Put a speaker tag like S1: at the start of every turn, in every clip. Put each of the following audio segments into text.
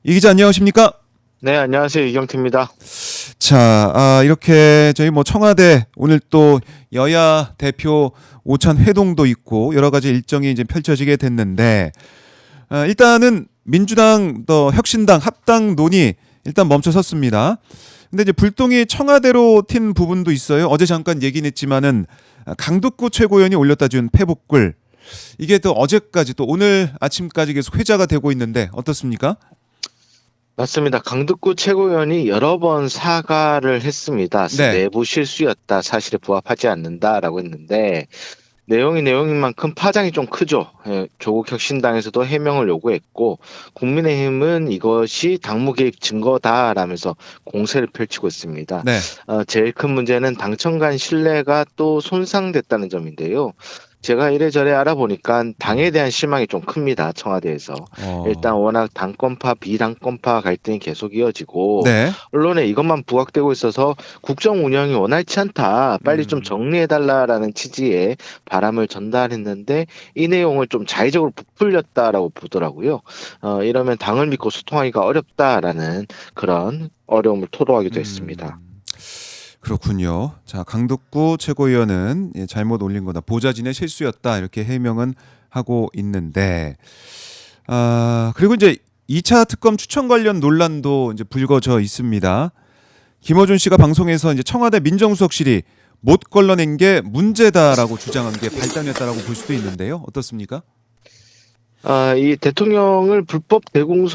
S1: 이 기자 안녕하십니까?
S2: 네, 안녕하세요. 이경태입니다.
S1: 자, 이렇게 저희 뭐 청와대 오늘 또 여야 대표 오찬 회동도 있고 여러 가지 일정이 이제 펼쳐지게 됐는데 일단은 민주당 또 혁신당 합당 논의 일단 멈춰섰습니다. 근데 이제 불똥이 청와대로 튄 부분도 있어요. 어제 잠깐 얘기는 했지만은 강덕구 최고위원이 올렸다 준 패복글 이게 또 어제까지 또 오늘 아침까지 계속 회자가 되고 있는데 어떻습니까?
S2: 맞습니다. 강덕구 최고위원이 여러 번 사과를 했습니다.
S1: 네.
S2: 내부 실수였다, 사실에 부합하지 않는다라고 했는데 내용인 만큼 파장이 좀 크죠. 예, 조국 혁신당에서도 해명을 요구했고 국민의힘은 이것이 당무 개입 증거다라면서 공세를 펼치고 있습니다.
S1: 네.
S2: 제일 큰 문제는 당청 간 신뢰가 또 손상됐다는 점인데요. 제가 이래저래 알아보니까 당에 대한 실망이 좀 큽니다. 청와대에서. 일단
S1: 어.
S2: 워낙 당권파, 비당권파 갈등이 계속 이어지고
S1: 네.
S2: 언론에 이것만 부각되고 있어서 국정 운영이 원활치 않다. 빨리 좀
S1: 음.
S2: 정리해달라라는 취지의 바람을 전달했는데 이 내용을 좀 자의적으로 부풀렸다라고 보더라고요. 이러면 당을 믿고 소통하기가 어렵다라는 그런 어려움을 토로하기도 했습니다.
S1: 그렇군요. 자, 강덕구 최고위원은 잘못 올린 거다. 보좌진의 실수였다. 이렇게 해명은 하고 있는데 그리고 이제 2차 특검 추천 관련 논란도 이제 불거져 있습니다. 김어준 씨가 방송에서 이제 청와대 민정수석실이 못 걸러낸 게 문제다라고 주장한 게 발단이었다라고 볼 수도 있는데요. 어떻습니까?
S2: 이 대통령을 불법 대북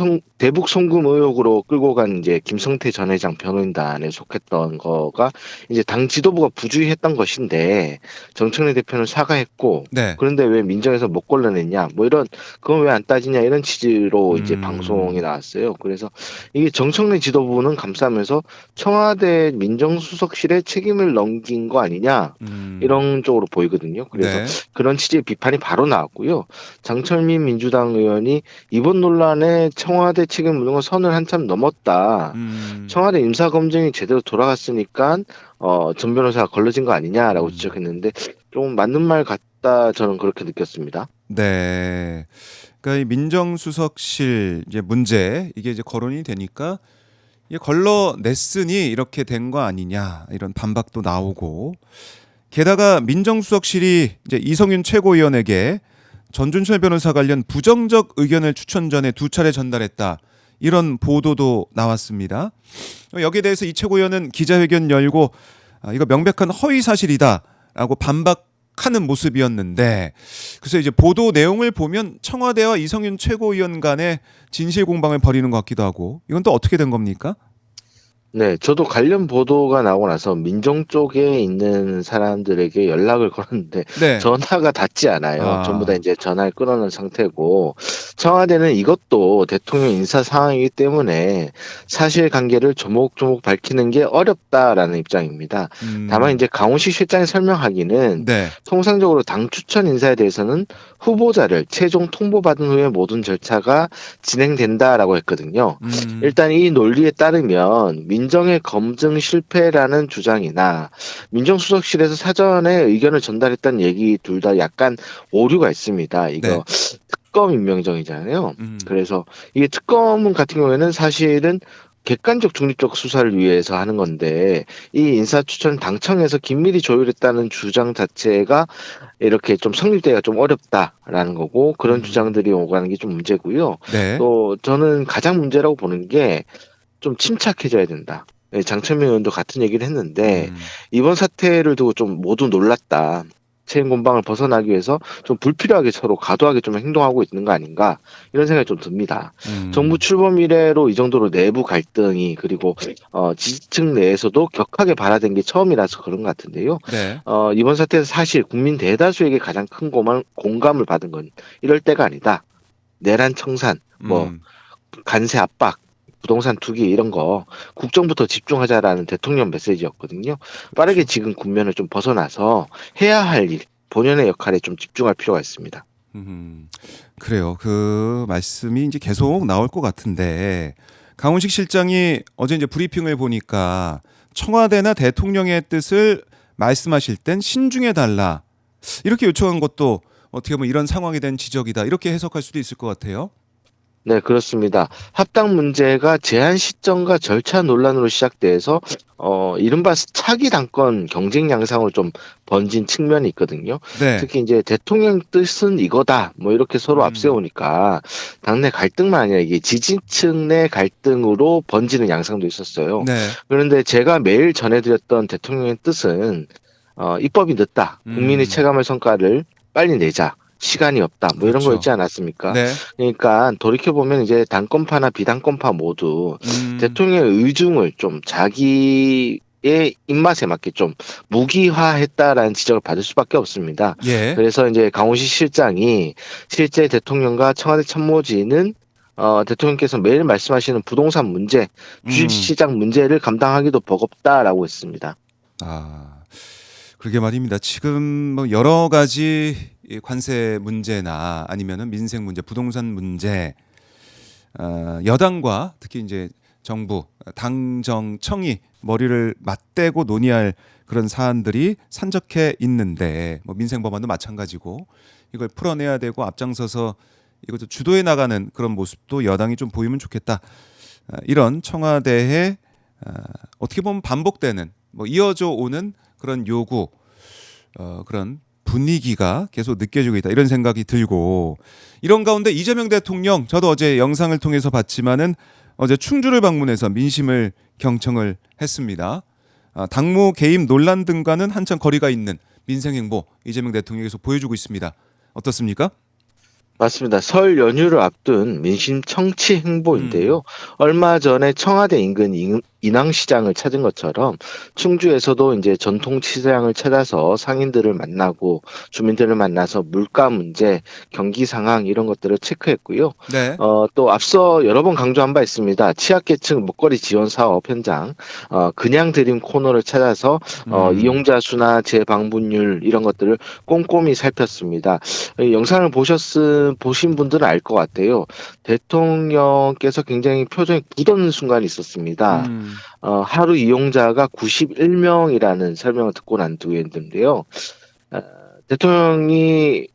S2: 송금 의혹으로 끌고 간 이제 김성태 전 회장 변호인단에 속했던 거가 이제 당 지도부가 부주의했던 것인데 정청래 대표는 사과했고
S1: 네.
S2: 그런데 왜 민정에서 못 걸러냈냐 뭐 이런 그건 왜 안 따지냐 이런 취지로 이제 방송이
S1: 음.
S2: 나왔어요. 그래서 이게 정청래 지도부는 감싸면서 청와대 민정수석실에 책임을 넘긴 거 아니냐
S1: 음.
S2: 이런 쪽으로 보이거든요. 그래서
S1: 네.
S2: 그런 취지의 비판이 바로 나왔고요. 장철민 민주당 의원이 이번 논란에 청와대 책임 묻는 건 선을 한참 넘었다.
S1: 음.
S2: 청와대 임사 검증이 제대로 돌아갔으니까 전 변호사가 걸러진 거 아니냐라고
S1: 음.
S2: 지적했는데 좀 맞는 말 같다 저는 그렇게 느꼈습니다.
S1: 네. 그러니까 이 민정수석실 이제 문제 이게 이제 거론이 되니까 이게 걸러냈으니 이렇게 된 거 아니냐 이런 반박도 나오고 게다가 민정수석실이 이제 이성윤 최고위원에게 전준철 변호사 관련 부정적 의견을 추천 전에 두 차례 전달했다 이런 보도도 나왔습니다. 여기에 대해서 이 최고위원은 기자회견 열고 이거 명백한 허위 사실이다라고 반박하는 모습이었는데 그래서 이제 보도 내용을 보면 청와대와 이성윤 최고위원 간의 진실 공방을 벌이는 것 같기도 하고 이건 또 어떻게 된 겁니까?
S2: 네, 저도 관련 보도가 나오고 나서 민정 쪽에 있는 사람들에게 연락을 걸었는데
S1: 네.
S2: 전화가 닿지 않아요. 전부 다
S1: 아.
S2: 이제 전화를 끊어놓은 상태고 청와대는 이것도 대통령 인사 상황이기 때문에 사실관계를 조목조목 밝히는 게 어렵다라는 입장입니다. 다만
S1: 음.
S2: 이제 강훈식 실장이 설명하기는
S1: 네.
S2: 통상적으로 당 추천 인사에 대해서는 후보자를 최종 통보받은 후에 모든 절차가 진행된다라고 했거든요.
S1: 음.
S2: 일단 이 논리에 따르면 민정의 검증 실패라는 주장이나 민정수석실에서 사전에 의견을 전달했다는 얘기 둘 다 약간 오류가 있습니다.
S1: 네.
S2: 이거 특검 임명정이잖아요.
S1: 음.
S2: 그래서 이게 특검 같은 경우에는 사실은 객관적 중립적 수사를 위해서 하는 건데 이 인사추천 당청에서 긴밀히 조율했다는 주장 자체가 이렇게 좀 성립되기가 좀 어렵다라는 거고 그런
S1: 음.
S2: 주장들이 오가는 게 좀 문제고요.
S1: 네.
S2: 또 저는 가장 문제라고 보는 게 좀 침착해져야 된다. 예, 장철민 의원도 같은 얘기를 했는데
S1: 음.
S2: 이번 사태를 두고 좀 모두 놀랐다. 책임 공방을 벗어나기 위해서 좀 불필요하게 서로 과도하게 좀 행동하고 있는 거 아닌가 이런 생각이 좀 듭니다. 정부
S1: 음.
S2: 출범 이래로 이 정도로 내부 갈등이 그리고 지지층 내에서도 격하게 발화된 게 처음이라서 그런 것 같은데요.
S1: 네.
S2: 이번 사태에서 사실 국민 대다수에게 가장 큰 공감을 받은 건 이럴 때가 아니다. 내란 청산, 뭐
S1: 음.
S2: 관세 압박, 부동산 투기 이런 거 국정부터 집중하자라는 대통령 메시지였거든요. 빠르게
S1: 그렇죠.
S2: 지금 국면을 좀 벗어나서 해야 할 일, 본연의 역할에 좀 집중할 필요가 있습니다.
S1: 음. 그래요. 그 말씀이 이제 계속 나올 것 같은데 강훈식 실장이 어제 이제 브리핑을 보니까 청와대나 대통령의 뜻을 말씀하실 땐 신중해 달라. 이렇게 요청한 것도 어떻게 보면 이런 상황에 대한 지적이다. 이렇게 해석할 수도 있을 것 같아요.
S2: 네, 그렇습니다. 합당 문제가 제한 시점과 절차 논란으로 시작돼서 이른바 차기 당권 경쟁 양상으로 좀 번진 측면이 있거든요.
S1: 네.
S2: 특히 이제 대통령 뜻은 이거다, 뭐 이렇게 서로
S1: 음.
S2: 앞세우니까 당내 갈등만 아니라 이게 지지층 내 갈등으로 번지는 양상도 있었어요.
S1: 네.
S2: 그런데 제가 매일 전해드렸던 대통령의 뜻은 입법이 늦다, 국민이
S1: 음.
S2: 체감할 성과를 빨리 내자, 시간이 없다, 뭐 이런
S1: 그렇죠.
S2: 거였지 않았습니까?
S1: 네.
S2: 그러니까 돌이켜 보면 이제 당권파나 비당권파 모두
S1: 음.
S2: 대통령의 의중을 좀 자기의 입맛에 맞게 좀 무기화했다라는 지적을 받을 수밖에 없습니다.
S1: 예.
S2: 그래서 이제 강훈식 실장이 실제 대통령과 청와대 참모진은 대통령께서 매일 말씀하시는 부동산 문제,
S1: 음.
S2: 주식시장 문제를 감당하기도 버겁다라고 했습니다.
S1: 아. 그러게 말입니다. 지금 뭐 여러 가지 이 관세 문제나 아니면은 민생 문제, 부동산 문제, 여당과 특히 이제 정부, 당정청이 머리를 맞대고 논의할 그런 사안들이 산적해 있는데, 뭐 민생 법안도 마찬가지고 이걸 풀어내야 되고 앞장서서 이것도 주도해 나가는 그런 모습도 여당이 좀 보이면 좋겠다. 이런 청와대의 어떻게 보면 반복되는, 뭐 이어져 오는 그런 요구, 그런 분위기가 계속 느껴지고 있다, 이런 생각이 들고, 이런 가운데 이재명 대통령, 저도 어제 영상을 통해서 봤지만은 어제 충주를 방문해서 민심을 경청을 했습니다. 당무 개입 논란 등과는 한참 거리가 있는 민생 행보, 이재명 대통령께서 보여주고 있습니다. 어떻습니까?
S2: 맞습니다. 설 연휴를 앞둔 민심 청취
S1: 음.
S2: 행보인데요. 얼마 전에 청와대 인근 인왕시장을 찾은 것처럼 충주에서도 이제 전통시장을 찾아서 상인들을 만나고 주민들을 만나서 물가 문제, 경기 상황 이런 것들을 체크했고요.
S1: 네.
S2: 또 앞서 여러 번 강조한 바 있습니다. 취약계층 먹거리 지원 사업 현장, 그냥 드림 코너를 찾아서
S1: 음.
S2: 이용자 수나 재방문율 이런 것들을 꼼꼼히 살폈습니다. 이 영상을 보신 분들은 알 것 같아요. 대통령께서 굉장히 표정이 굳어는 순간이 있었습니다.
S1: 음.
S2: 하루 이용자가 91명이라는 설명을 듣고 난 뒤인데요. 어, 대통령이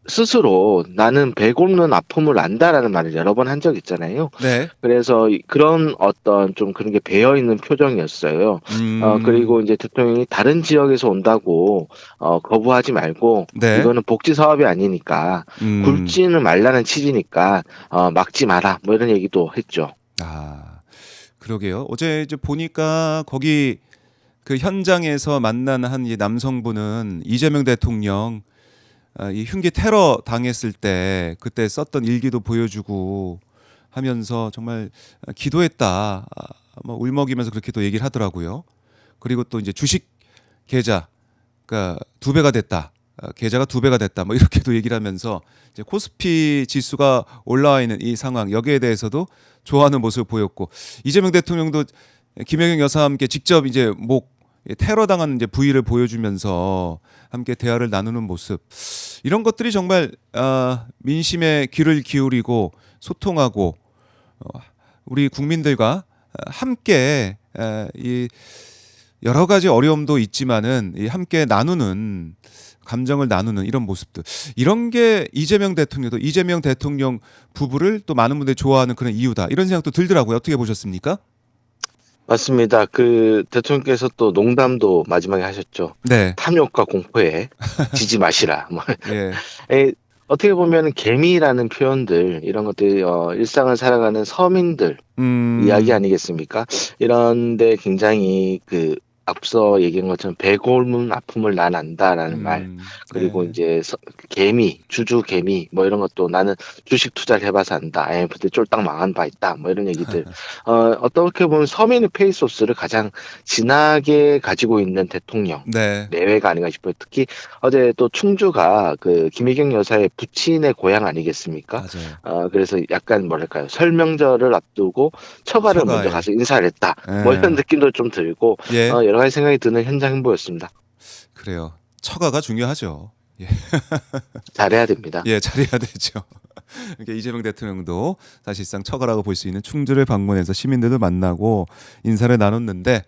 S2: 스스로 나는 배 곪는 아픔을 안다라는 말을 여러 번 한 적 있잖아요.
S1: 네.
S2: 그래서 그런 어떤 좀 그런 게 배어 있는 표정이었어요.
S1: 음.
S2: 그리고 이제 대통령이 다른 지역에서 온다고 거부하지 말고
S1: 네.
S2: 이거는 복지 사업이 아니니까
S1: 음.
S2: 굶지는 말라는 취지니까 막지 마라, 뭐 이런 얘기도 했죠.
S1: 아, 그러게요. 어제 이제 보니까 거기 그 현장에서 만난 한 이 남성분은 이재명 대통령 이 흉기 테러 당했을 때 그때 썼던 일기도 보여주고 하면서 정말 기도했다, 뭐 울먹이면서 그렇게 또 얘기를 하더라고요. 그리고 또 이제 주식 계좌가 두 배가 됐다, 계좌가 두 배가 됐다, 뭐 이렇게도 얘기를 하면서 이제 코스피 지수가 올라와 있는 이 상황, 여기에 대해서도 좋아하는 모습을 보였고, 이재명 대통령도 김혜경 여사와 함께 직접 이제 목 테러 당한 이제 부위를 보여주면서 함께 대화를 나누는 모습, 이런 것들이 정말 민심에 귀를 기울이고 소통하고 우리 국민들과 함께 이 여러 가지 어려움도 있지만은 이 함께 나누는, 감정을 나누는 이런 모습들, 이런 게 이재명 대통령도, 이재명 대통령 부부를 또 많은 분들이 좋아하는 그런 이유다, 이런 생각도 들더라고요. 어떻게 보셨습니까?
S2: 맞습니다. 그 대통령께서 또 농담도 마지막에 하셨죠.
S1: 네.
S2: 탐욕과 공포에 지지 마시라. 뭐
S1: 예.
S2: 에, 어떻게 보면 개미라는 표현들 이런 것들이 일상을 살아가는 서민들 이야기
S1: 음.
S2: 아니겠습니까? 이런데 굉장히 그 앞서 얘기한 것처럼 "배 곪은 아픔을 난 안다."라는 말, 그리고
S1: 네.
S2: 이제 개미, 주주 개미 뭐 이런 것도 "나는 주식 투자를 해 봐서 안다. IMF 때 쫄딱 망한 바 있다." 뭐 이런 얘기들. 어떻게 보면 서민의 페이소스를 가장 진하게 가지고 있는 대통령
S1: 네.
S2: 내외가 아닌가 싶어요. 특히 어제 또 충주가 그 김혜경 여사의 부친의 고향 아니겠습니까?
S1: 맞아요.
S2: 그래서 약간 뭐랄까요? 설 명절을 앞두고 처가를 먼저
S1: 처가에.
S2: 가서 인사를 했다, 뭐 이런
S1: 예.
S2: 느낌도 좀 들고
S1: 예.
S2: 여러 가지 생각이 드는 현장 행보였습니다.
S1: 그래요. 처가가 중요하죠. 예.
S2: 잘해야 됩니다.
S1: 예, 잘해야 되죠. 그러니까 이재명 대통령도 사실상 처가라고 볼 수 있는 충주를 방문해서 시민들도 만나고 인사를 나눴는데,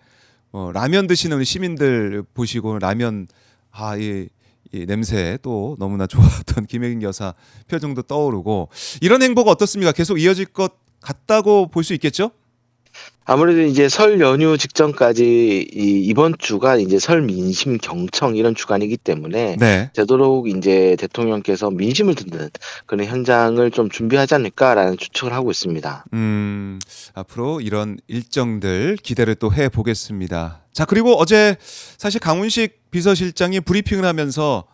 S1: 라면 드시는 우리 시민들 보시고 라면, 이 이 냄새에 또 너무나 좋아했던 김혜경 여사 표정도 떠오르고 이런 행보가 어떻습니까? 계속 이어질 것 같다고 볼 수 있겠죠?
S2: 아무래도 이제 설 연휴 직전까지 이번 주가 이제 설 민심 경청 이런 주간이기 때문에
S1: 네.
S2: 되도록 이제 대통령께서 민심을 듣는 그런 현장을 좀 준비하지 않을까라는 추측을 하고 있습니다.
S1: 앞으로 이런 일정들 기대를 또 해 보겠습니다. 자, 그리고 어제 사실 강훈식 비서실장이 브리핑을 하면서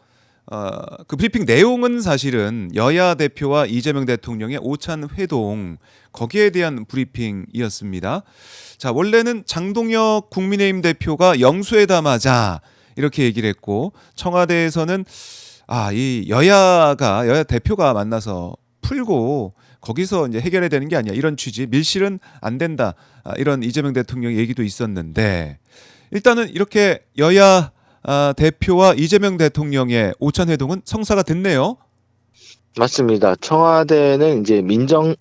S1: 그 브리핑 내용은 사실은 여야 대표와 이재명 대통령의 오찬 회동 거기에 대한 브리핑이었습니다. 자, 원래는 장동혁 국민의힘 대표가 영수회담하자 이렇게 얘기를 했고 청와대에서는 이 여야 대표가 만나서 풀고 거기서 이제 해결해야 되는 게 아니야 이런 취지 밀실은 안 된다 이런 이재명 대통령 얘기도 있었는데 일단은 이렇게 여야 대표와 이재명 대통령의 오찬 회동은 성사가 됐네요.
S2: 맞습니다. 청와대는 이제 민생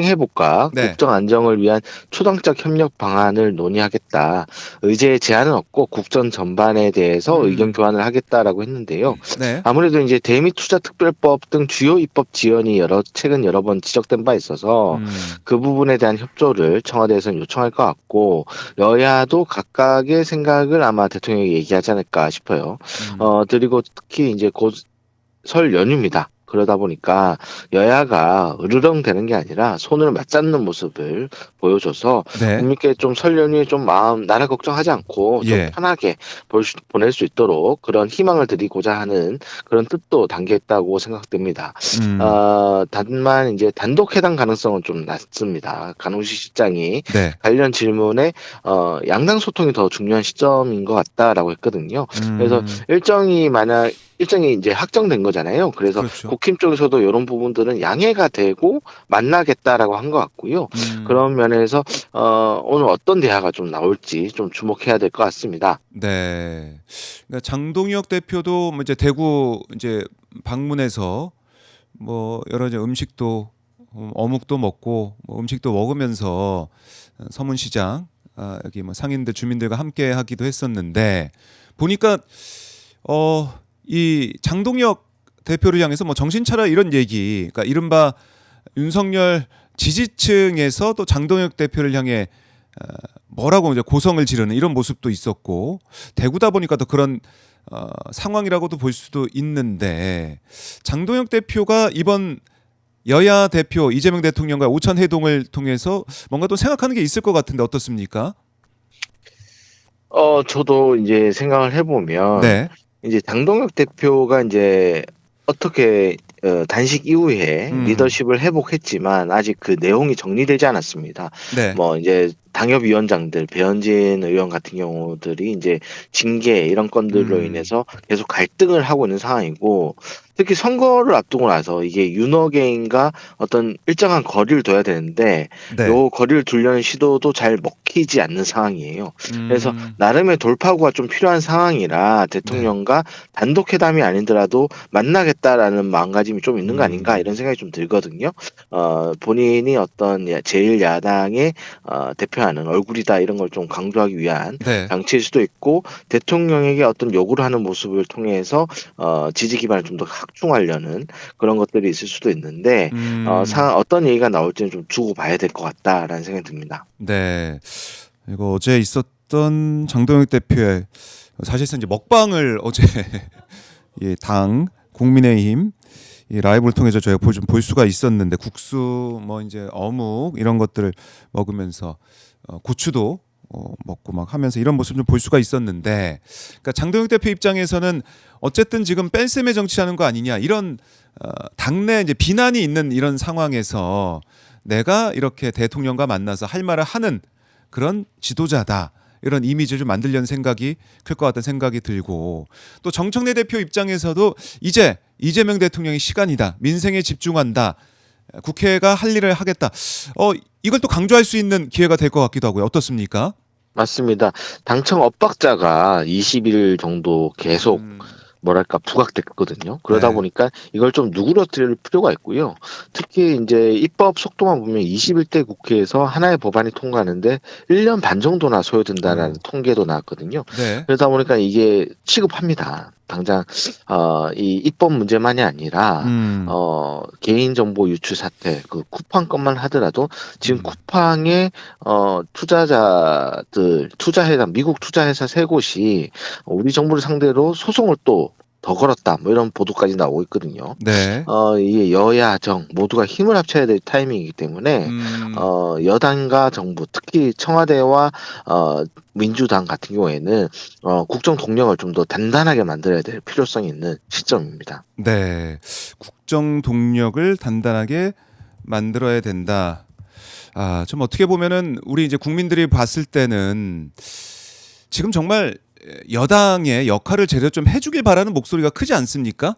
S2: 회복과
S1: 네.
S2: 국정 안정을 위한 초당적 협력 방안을 논의하겠다. 의제 제한은 없고 국정 전반에 대해서 의견 교환을 하겠다라고 했는데요.
S1: 네.
S2: 아무래도 이제 대미투자특별법 등 주요 입법 지연이 최근 여러 번 지적된 바 있어서 그 부분에 대한 협조를 청와대에서는 요청할 것 같고 여야도 각각의 생각을 아마 대통령이 얘기하지 않을까 싶어요. 그리고 특히 이제 곧 설 연휴입니다. 그러다 보니까 여야가 으르렁 되는 게 아니라 손을 맞잡는 모습을 보여줘서
S1: 네.
S2: 국민께 좀 설 연휴에 좀 마음 나라 걱정하지 않고 좀
S1: 예.
S2: 편하게 보낼 수 있도록 그런 희망을 드리고자 하는 그런 뜻도 담겨 있다고 생각됩니다. 다만 이제 단독 회담 가능성은 좀 낮습니다. 강훈식 실장이
S1: 네.
S2: 관련 질문에 양당 소통이 더 중요한 시점인 것 같다라고 했거든요. 그래서 일정이 이제 확정된 거잖아요. 그래서
S1: 그렇죠.
S2: 국힘 쪽에서도 이런 부분들은 양해가 되고 만나겠다라고 한 것 같고요. 그런 면에서 오늘 어떤 대화가 좀 나올지 좀 주목해야 될 것 같습니다.
S1: 네. 그러니까 장동혁 대표도 뭐 이제 대구 이제 방문해서 뭐 여러 이제 음식도 어묵도 먹고 뭐 음식도 먹으면서 서문시장 여기 뭐 상인들 주민들과 함께 하기도 했었는데 보니까 이 장동혁 대표를 향해서 뭐 정신 차려 이런 얘기, 그러니까 이른바 윤석열 지지층에서 또 장동혁 대표를 향해 뭐라고 이제 고성을 지르는 이런 모습도 있었고 대구다 보니까 또 그런 상황이라고도 볼 수도 있는데 장동혁 대표가 이번 여야 대표 이재명 대통령과 오찬 회동을 통해서 뭔가 또 생각하는 게 있을 것 같은데 어떻습니까?
S2: 저도 이제 생각을 해보면
S1: 네.
S2: 이제 장동혁 대표가 이제 어떻게 단식 이후에 리더십을 회복했지만 아직 그 내용이 정리되지 않았습니다.
S1: 네.
S2: 뭐 이제 당협위원장들 배현진 의원 같은 경우들이 이제 징계 이런 건들로 인해서 계속 갈등을 하고 있는 상황이고 특히 선거를 앞두고 나서 이게 윤호개인과 어떤 일정한 거리를 둬야 되는데
S1: 네.
S2: 요 거리를 두려는 시도도 잘 먹히지 않는 상황이에요. 그래서 나름의 돌파구가 좀 필요한 상황이라 대통령과 단독 회담이 아니더라도 만나겠다라는 마음가짐이 좀 있는 거 아닌가 이런 생각이 좀 들거든요. 본인이 어떤 제1야당의 대표하는 얼굴이다 이런 걸 좀 강조하기 위한
S1: 네.
S2: 장치일 수도 있고 대통령에게 어떤 요구를 하는 모습을 통해서 지지 기반을 좀 더 확충하려는 그런 것들이 있을 수도 있는데 어떤 얘기가 나올지는 좀 두고 봐야 될 것 같다라는 생각이 듭니다.
S1: 네. 이거 어제 있었던 장동혁 대표의 사실상 이제 먹방을 어제 이 당 국민의힘 이 라이브를 통해서 저희가 좀 볼 수가 있었는데 국수 뭐 이제 어묵 이런 것들을 먹으면서 고추도 먹고 막 하면서 이런 모습 좀 볼 수가 있었는데 그러니까 장동혁 대표 입장에서는 어쨌든 지금 뺄셈의 정치하는 거 아니냐 이런 당내 이제 비난이 있는 이런 상황에서 내가 이렇게 대통령과 만나서 할 말을 하는 그런 지도자다. 이런 이미지를 좀 만들려는 생각이 클 것 같다는 생각이 들고 또 정청래 대표 입장에서도 이제 이재명 대통령이 시간이다. 민생에 집중한다. 국회가 할 일을 하겠다. 이걸 또 강조할 수 있는 기회가 될 것 같기도 하고요. 어떻습니까?
S2: 맞습니다. 당청 엇박자가 20일 정도 계속 뭐랄까 부각됐거든요. 그러다
S1: 네.
S2: 보니까 이걸 좀 누그러뜨릴 필요가 있고요. 특히 이제 입법 속도만 보면 21대 국회에서 하나의 법안이 통과하는데 1년 반 정도나 소요된다는 통계도 나왔거든요.
S1: 네.
S2: 그러다 보니까 이게 시급합니다. 당장 이 입법 문제만이 아니라
S1: 음.
S2: 개인정보 유출 사태, 그 쿠팡 것만 하더라도 지금
S1: 음.
S2: 쿠팡의 투자자들, 투자회사, 미국 투자회사 세 곳이 우리 정부를 상대로 소송을 또 더 걸었다, 뭐 이런 보도까지 나오고 있거든요.
S1: 네.
S2: 이게 여야정 모두가 힘을 합쳐야 될 타이밍이기 때문에
S1: 음.
S2: 여당과 정부, 특히 청와대와 민주당 같은 경우에는 국정 동력을 좀 더 단단하게 만들어야 될 필요성이 있는 시점입니다.
S1: 네. 국정 동력을 단단하게 만들어야 된다. 좀 어떻게 보면은 우리 이제 국민들이 봤을 때는 지금 정말 여당의 역할을 제대로 좀 해주길 바라는 목소리가 크지 않습니까?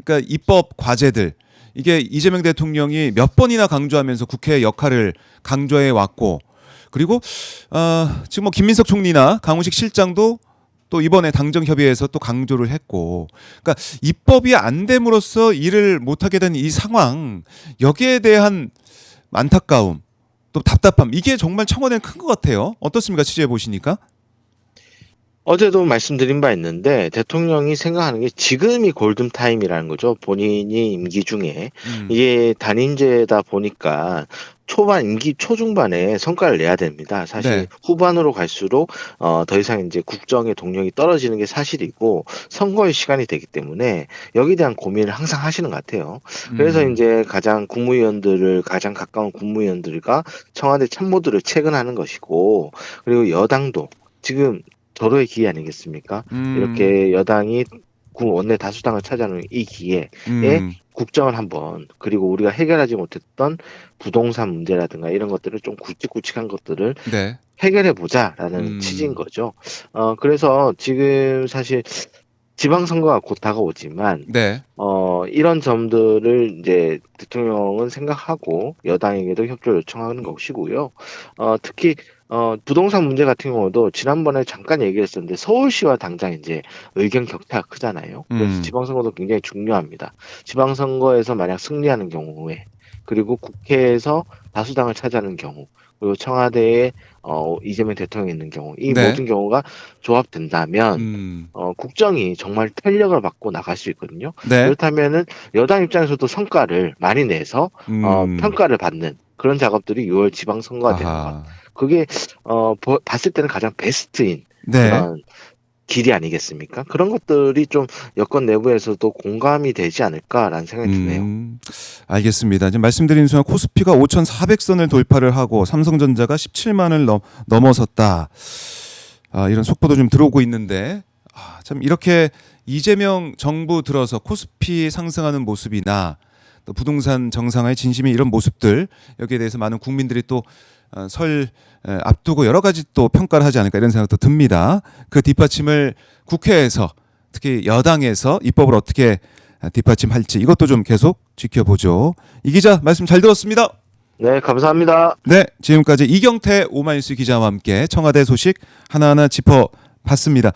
S1: 그러니까 입법 과제들, 이게 이재명 대통령이 몇 번이나 강조하면서 국회의 역할을 강조해 왔고, 그리고 지금 뭐 김민석 총리나 강훈식 실장도 또 이번에 당정 협의회에서 또 강조를 했고, 그러니까 입법이 안 됨으로써 일을 못하게 된 이 상황, 여기에 대한 안타까움, 또 답답함, 이게 정말 청와대는 큰 것 같아요. 어떻습니까? 취재해 보시니까?
S2: 어제도 말씀드린 바 있는데 대통령이 생각하는 게 지금이 골든타임이라는 거죠. 본인이 임기 중에. 이게 단임제다 보니까 초반 임기 초중반에 성과를 내야 됩니다. 사실
S1: 네.
S2: 후반으로 갈수록 더 이상 이제 국정의 동력이 떨어지는 게 사실이고 선거의 시간이 되기 때문에 여기에 대한 고민을 항상 하시는 것 같아요. 그래서 이제 가장 가까운 국무위원들과 청와대 참모들을 체근하는 것이고, 그리고 여당도 지금 절호의 기회 아니겠습니까? 이렇게 여당이 원내 다수당을 차지하는 이 기회에 국정을 한번, 그리고 우리가 해결하지 못했던 부동산 문제라든가 이런 것들을 좀 굵직굵직한 것들을
S1: 네.
S2: 해결해 보자라는 취지인 거죠. 그래서 지금 사실 지방선거가 곧 다가오지만
S1: 네.
S2: 이런 점들을 이제 대통령은 생각하고 여당에게도 협조를 요청하는 것이고요. 특히 부동산 문제 같은 경우도 지난번에 잠깐 얘기했었는데 서울시와 당장 이제 의견 격차가 크잖아요. 그래서 지방선거도 굉장히 중요합니다. 지방선거에서 만약 승리하는 경우에, 그리고 국회에서 다수당을 차지하는 경우, 그리고 청와대에 이재명 대통령이 있는 경우, 이
S1: 네.
S2: 모든 경우가 조합된다면 국정이 정말 탄력을 받고 나갈 수 있거든요.
S1: 네.
S2: 그렇다면은 여당 입장에서도 성과를 많이 내서 평가를 받는 그런 작업들이 6월 지방선거가 되는 것.
S1: 아하.
S2: 그게 봤을 때는 가장 베스트인
S1: 네.
S2: 그런 길이 아니겠습니까? 그런 것들이 좀 여권 내부에서도 공감이 되지 않을까라는 생각이 드네요.
S1: 알겠습니다. 지금 말씀드린 순간 코스피가 5,400선을 돌파를 하고 삼성전자가 17만을 넘어섰다. 이런 속보도 좀 들어오고 있는데, 참 이렇게 이재명 정부 들어서 코스피 상승하는 모습이나 또 부동산 정상화의 진심인 이런 모습들, 여기에 대해서 많은 국민들이 또 설 앞두고 여러 가지 또 평가를 하지 않을까 이런 생각도 듭니다. 그 뒷받침을 국회에서, 특히 여당에서 입법을 어떻게 뒷받침할지 이것도 좀 계속 지켜보죠. 이 기자 말씀 잘 들었습니다.
S2: 네, 감사합니다.
S1: 네, 지금까지 이경태 오마이뉴스 기자와 함께 청와대 소식 하나하나 짚어봤습니다.